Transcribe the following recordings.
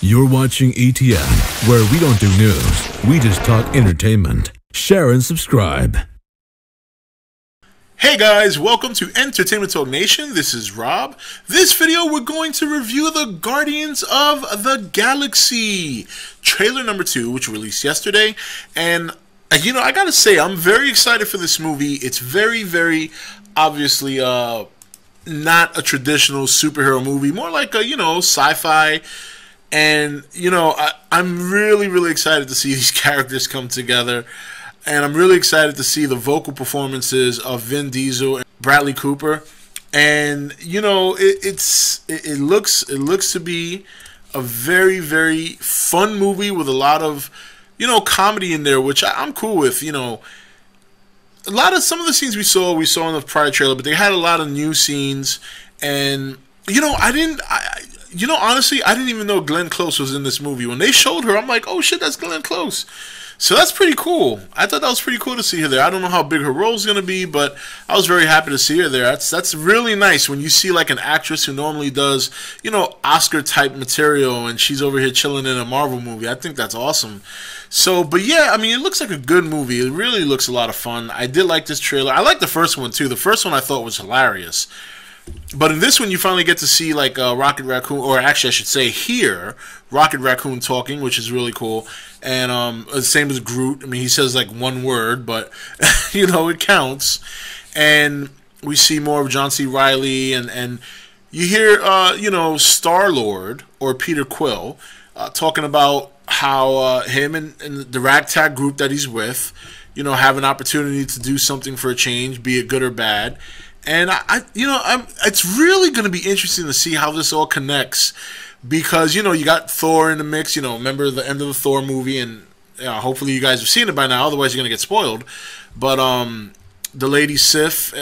You're watching ETN, where we don't do news, we just talk entertainment. Share and subscribe. Hey guys, welcome to Entertainment Talk Nation. This is Rob. This video we're going to review the Guardians of the Galaxy trailer number 2, which released yesterday. And you know, I gotta say, I'm very excited for this movie. It's very obviously not a traditional superhero movie, more like a, you know, sci-fi. And you know, I'm really excited to see these characters come together. And I'm really excited to see the vocal performances of Vin Diesel and Bradley Cooper. And you know, it looks to be a very fun movie with a lot of, you know, comedy in there, which I'm cool with. You know, some of the scenes we saw in the prior trailer, but they had a lot of new scenes. And you know, honestly, I didn't even know Glenn Close was in this movie. When they showed her, I'm like, oh shit, that's Glenn Close. So that's pretty cool. I thought that was pretty cool to see her there. I don't know how big her role is going to be, but I was very happy to see her there. That's really nice when you see like an actress who normally does, you know, Oscar-type material, and she's over here chilling in a Marvel movie. I think that's awesome. So, but yeah, I mean, it looks like a good movie. It really looks a lot of fun. I did like this trailer. I like the first one, too. The first one I thought was hilarious. But in this one, you finally get to see like Rocket Raccoon, or actually I should say hear Rocket Raccoon talking, which is really cool. And the same as Groot. I mean, he says like one word, but you know, it counts. And we see more of John C. Reilly, and you hear you know, Star-Lord or Peter Quill talking about how him and the ragtag group that he's with, you know, have an opportunity to do something for a change, be it good or bad. And it's really going to be interesting to see how this all connects, because you know, you got Thor in the mix. You know, remember the end of the Thor movie, and hopefully you guys have seen it by now. Otherwise, you're going to get spoiled. But the Lady Sif,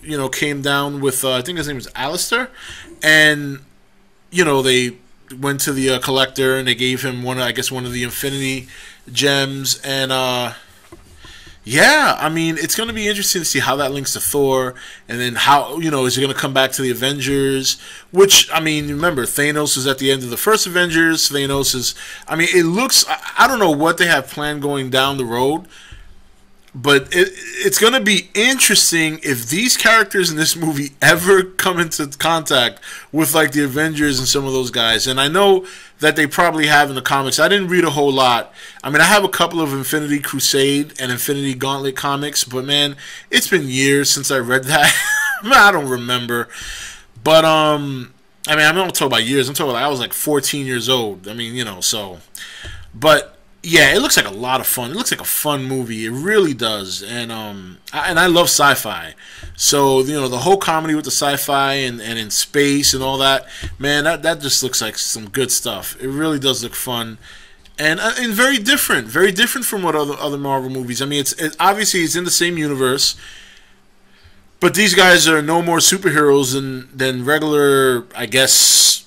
you know, came down with I think his name was Alistair, and you know, they went to the collector and they gave him one of the Infinity Gems. And yeah, I mean, it's going to be interesting to see how that links to Thor, and then how, you know, is it going to come back to the Avengers? Which, I mean, remember, Thanos is at the end of the first Avengers. Thanos is, I mean, it looks, I don't know what they have planned going down the road, but it's going to be interesting if these characters in this movie ever come into contact with like the Avengers and some of those guys. And I know that they probably have in the comics. I didn't read a whole lot. I mean, I have a couple of Infinity Crusade and Infinity Gauntlet comics, but man, it's been years since I read that. I don't remember. But I mean, I'm not talking about years. I'm talking about, like, I was like 14 years old. I mean, you know, so. But yeah, it looks like a lot of fun. It looks like a fun movie. It really does. And I love sci-fi. So, you know, the whole comedy with the sci-fi and in space and all that, man, that just looks like some good stuff. It really does look fun. And very different from what other Marvel movies. I mean, it's obviously it's in the same universe, but these guys are no more superheroes than regular, I guess,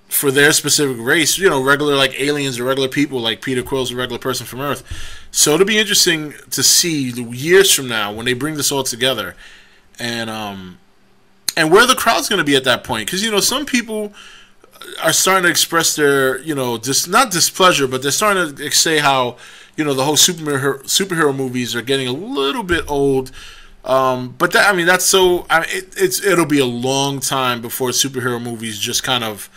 for their specific race, you know, regular like aliens or regular people, like Peter Quill's a regular person from Earth. So it'll be interesting to see years from now when they bring this all together, and where the crowd's going to be at that point. Because, you know, some people are starting to express their, you know, not displeasure, but they're starting to say how, you know, the whole superhero movies are getting a little bit old. But that, I mean, that's so, it'll be a long time before superhero movies just kind of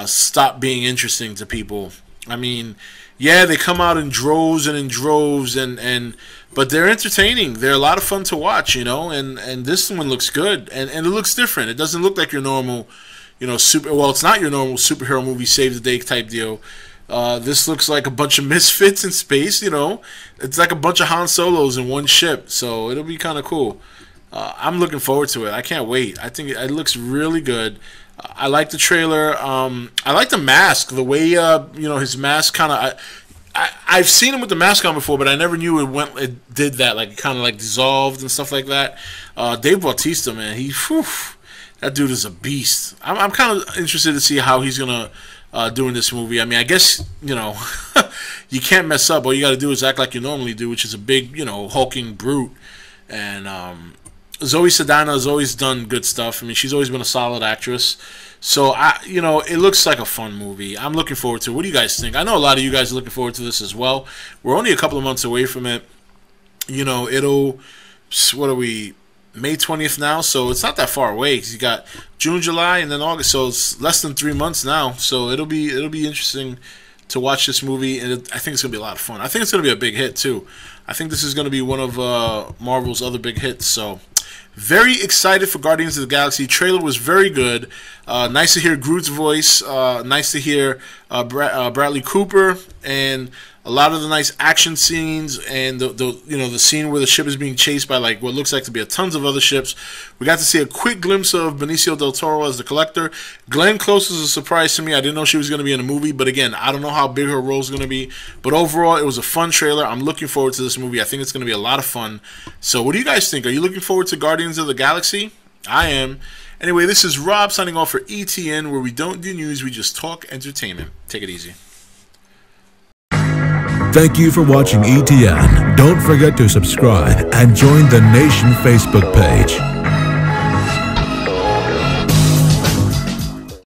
stop being interesting to people. I mean, yeah, they come out in droves, but they're entertaining. They're a lot of fun to watch, you know, and this one looks good, and it looks different. It doesn't look like your normal, you know, it's not your normal superhero movie save the day type deal. This looks like a bunch of misfits in space, you know. It's like a bunch of Han Solos in one ship, so it'll be kind of cool. I'm looking forward to it. I can't wait. I think it looks really good. I like the trailer. I like the mask. The way you know, his mask kind of. I've seen him with the mask on before, but I never knew it did that. Like, it kind of like dissolved and stuff like that. Dave Bautista, man, that dude is a beast. I'm kind of interested to see how he's gonna do in this movie. I mean, I guess, you know, you can't mess up. All you got to do is act like you normally do, which is a big, you know, hulking brute. And Zoe Saldana has always done good stuff. I mean, she's always been a solid actress. So it looks like a fun movie. I'm looking forward to it. What do you guys think? I know a lot of you guys are looking forward to this as well. We're only a couple of months away from it. What are we? May 20th now, so it's not that far away. Cause you got June, July, and then August, so it's less than 3 months now. So it'll be interesting to watch this movie, and I think it's gonna be a lot of fun. I think it's gonna be a big hit too. I think this is gonna be one of Marvel's other big hits. So very excited for Guardians of the Galaxy. Trailer was very good. Nice to hear Groot's voice. Nice to hear Bradley Cooper, and a lot of the nice action scenes, and the scene where the ship is being chased by like what looks like to be tons of other ships. We got to see a quick glimpse of Benicio del Toro as the Collector. Glenn Close is a surprise to me. I didn't know she was going to be in a movie, but again, I don't know how big her role is going to be. But overall, it was a fun trailer. I'm looking forward to this movie. I think it's going to be a lot of fun. So what do you guys think? Are you looking forward to Guardians of the Galaxy? I am. Anyway, this is Rob signing off for ETN, where we don't do news, we just talk entertainment. Take it easy. Thank you for watching ETN. Don't forget to subscribe and join the Nation Facebook page.